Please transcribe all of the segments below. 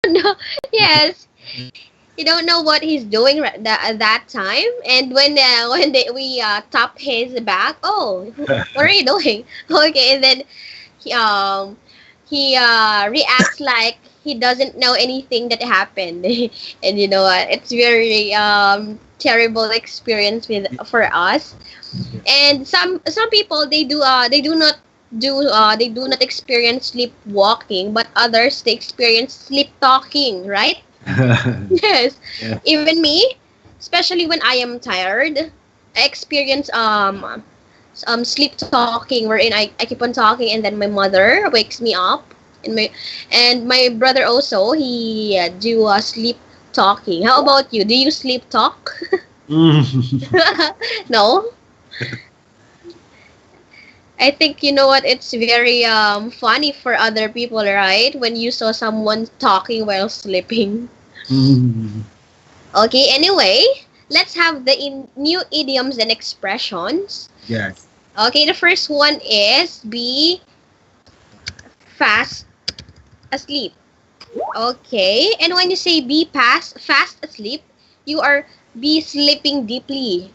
No, yes. You don't know what he's doing at that time. And we tap his back, oh, what are you doing? Okay, and then he reacts like he doesn't know anything that happened. And you know what? It's very terrible experience with for us. And some people they do not experience sleepwalking, but others they experience sleep talking, right? Yes. Yeah. Even me, especially when I am tired, I experience sleep talking wherein I keep on talking and then my mother wakes me up, and my brother also he do sleep talking. How about you? Do you sleep talk? Mm. No. I think you know what, it's very funny for other people, right? When you saw someone talking while sleeping. Mm. Okay, anyway, let's have the new idioms and expressions. Yes. Okay, the first one is be fast asleep. Okay, and when you say be fast asleep, you are be sleeping deeply.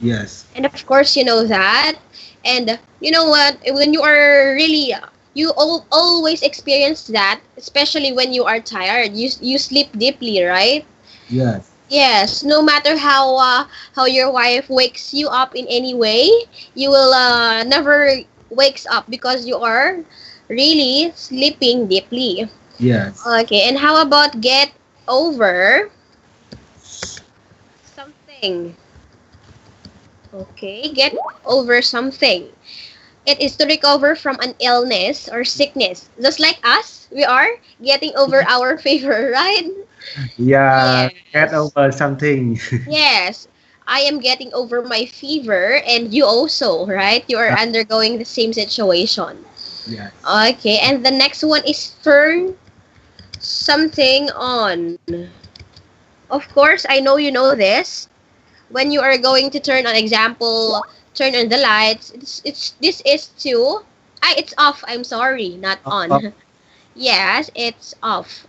Yes. And of course, you know that. And you know what? When you are really, always experience that, especially when you are tired. You sleep deeply, right? Yes. Yes. No matter how your wife wakes you up in any way, you will never wakes up because you are really sleeping deeply. Yes. Okay. And how about get over something? Okay, get over something. It is to recover from an illness or sickness. Just like us, we are getting over our fever, right? Yeah. Get Yes. over something. Yes. I am getting over my fever and you also, right? You are undergoing the same situation. Yes. Okay, and the next one is turn something on. Of course, I know you know this. When you are going to turn on, example, turn on the lights, it's this is to it's off, I'm sorry, not Oh, on. Yes, it's off.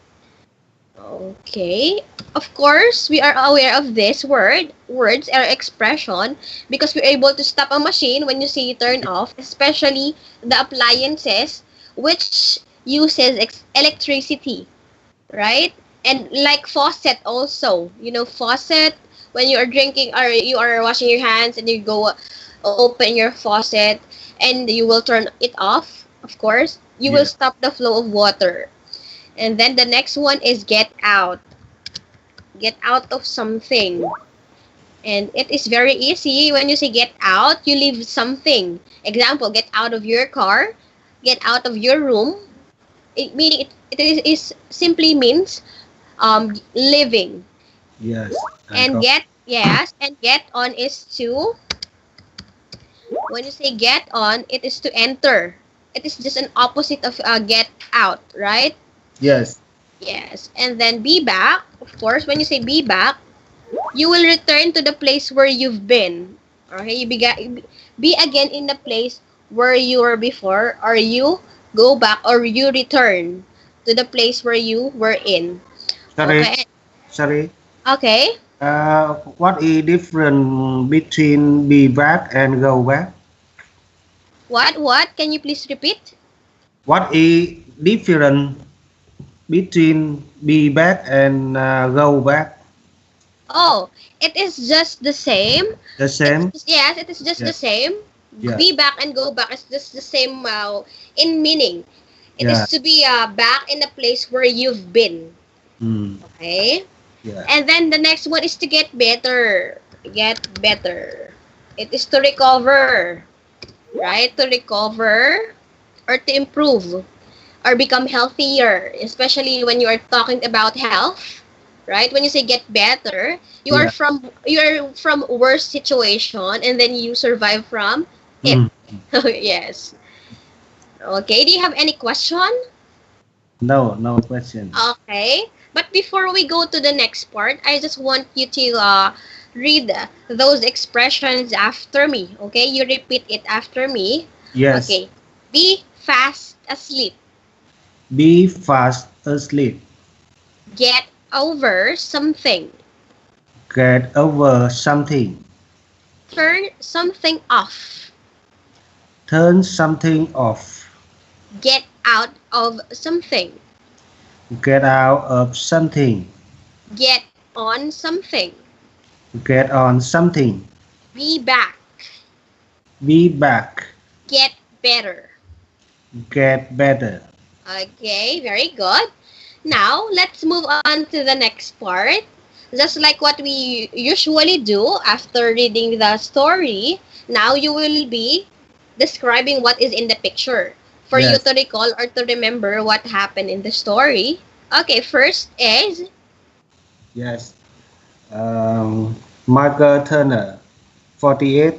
Okay, of course we are aware of this words or expression because we're able to stop a machine when you say turn off, especially the appliances which uses electricity, right? And like faucet also, you know, faucet, when you are drinking or you are washing your hands and you go open your faucet and you will turn it off, of course you will yeah. stop the flow of water. And then the next one is get out of something. And it is very easy when you say get out, you leave something. Example, get out of your car, get out of your room. It meaning is simply means living. Yes. I And got. get, yes, and get on is to, when you say get on, it is to enter. It is just an opposite of get out, right? Yes. Yes. And then be back, of course, when you say be back, you will return to the place where you've been. Okay, be again in the place where you were before, or you go back or you return to the place where you were in. Sorry. Okay. Sorry. Okay. What is different between be back and go back? What? Can you please repeat? What is different between be back and go back? Oh, it is just the same. The same? Yes, it is just the Yeah. same. Yeah. Be back and go back is just the same in meaning. It is Yeah. to be back in the place where you've been. Mm. Okay? Yeah. And then the next one is to get better. Get better. It is to recover. Right? To recover or to improve or become healthier, especially when you are talking about health. Right? When you say get better, Yeah. you are from worse situation and then you survive from it. Mm. Yes. Okay. Do you have any question? No, no question. Okay. But before we go to the next part, I just want you to read those expressions after me. Okay? You repeat it after me. Yes. Okay. Be fast asleep. Be fast asleep. Get over something. Get over something. Turn something off. Turn something off. Get out of something. Get out of something. Get on something. Get on something. Be back. Be back. Get better. Get better. Okay, very good. Now, let's move on to the next part. Just like what we usually do after reading the story, now you will be describing what is in the picture for you Yes. to recall or to remember what happened in the story. Okay, first is Yes. Margaret Turner, 48,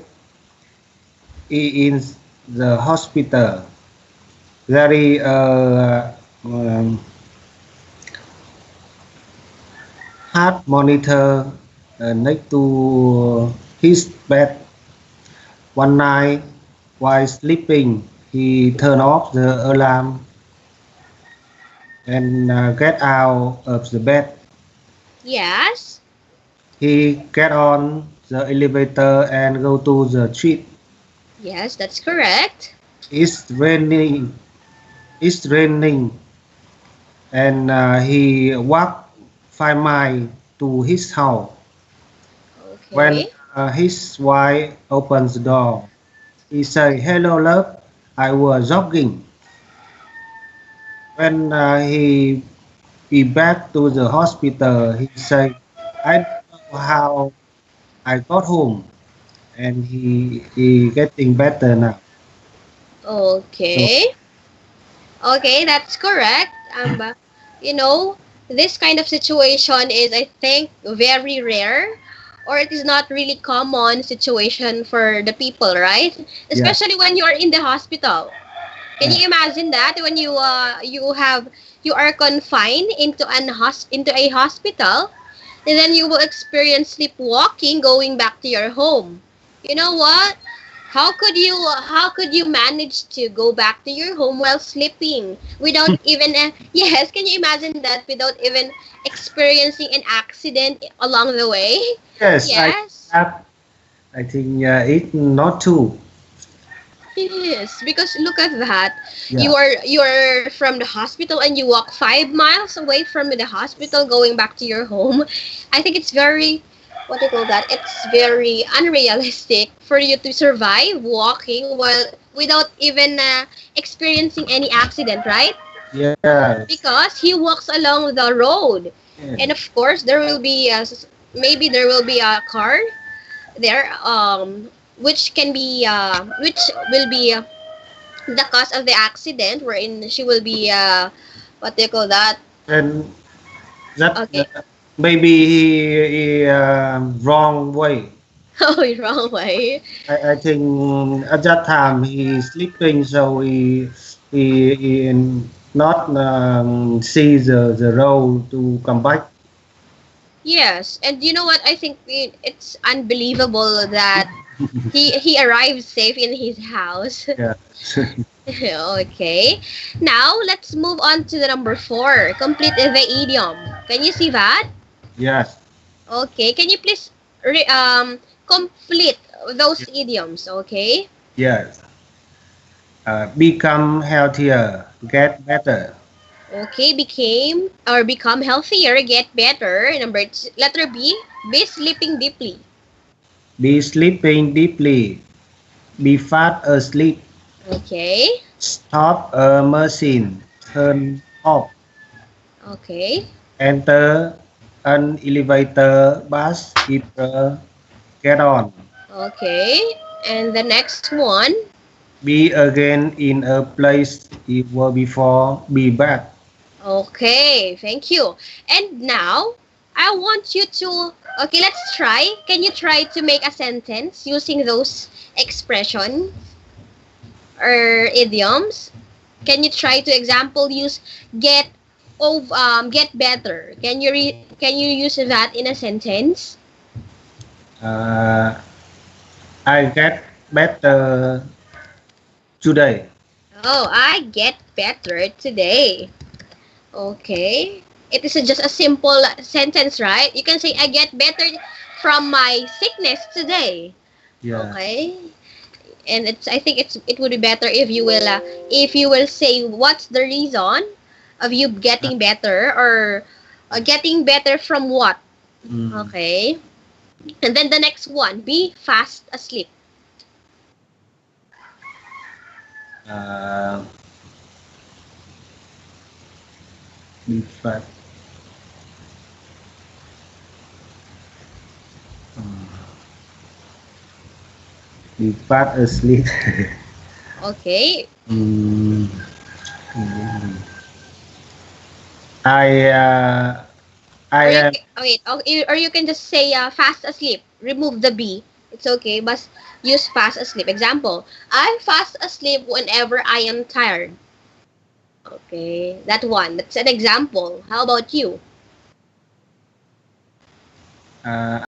is in the hospital. There is a heart monitor next to his bed. One night, while sleeping, he turned off the alarm and get out of the bed. yes, He get on the elevator and go to the street. yes, that's correct. It's raining. It's raining, and he walked 5 miles to his house. When Okay. his wife opens the door, he say, "Hello, love. I was jogging." When he be back to the hospital, he say, "I don't know how I got home," and he getting better now. So Okay. Okay, that's correct. You know, this kind of situation is, I think, very rare, or it is not really common situation for the people, right? yeah, Especially when you are in the hospital. Can yeah, you imagine that when you are confined into a hospital, and then you will experience sleepwalking going back to your home? You know what? How could you manage to go back to your home while sleeping without even yes, can you imagine that without even experiencing an accident along the way? yes, Yes. I think it not too. Yes, because look at that. Yeah, You are from the hospital and you walk 5 miles away from the hospital going back to your home. I think it's very, what do you call that? It's very unrealistic for you to survive walking while without even experiencing any accident, right? yes, Because he walks along the road, yeah. and of course there will be maybe there will be a car there, which will be the cause of the accident wherein she will be what do you call that? And that Okay. maybe he wrong way. Oh, wrong way. I think at that time he sleeping, so he not see the road to come back. Yes, and you know what, I think it's unbelievable that he arrived safe in his house. Yeah. Okay, now let's move on to the number four. Complete the idiom. Can you see that? Yes. Okay, can you please complete those idioms? Okay. Yes. Become healthier, get better. Okay, become healthier, get better. Letter B, be sleeping deeply. Be sleeping deeply. Be fast asleep. Okay, Stop a machine. Turn off. okay, Enter an elevator, bus, either get on. okay. And the next one. Be again in a place you were before. Be back. Okay, thank you. And now, I want you to. Okay, let's try. Can you try to make a sentence using those expressions or idioms? Can you try to example use get better? Can you use that in a sentence? Uh, I get better today. Oh, I get better today. Okay. It is just a simple sentence, right? You can say, I get better from my sickness today. Yeah. Okay. And I think it would be better if you will say what's the reason of you getting better, or getting better from what. Mm. Okay. And then the next one, be fast asleep. Uh, be fat. Be fat asleep. Okay. Mm. I I Or you am wait, or you can just say fast asleep. Remove the be. It's okay, but use fast asleep. Example, I fast asleep whenever I am tired. Okay, that one. That's an example. How about you?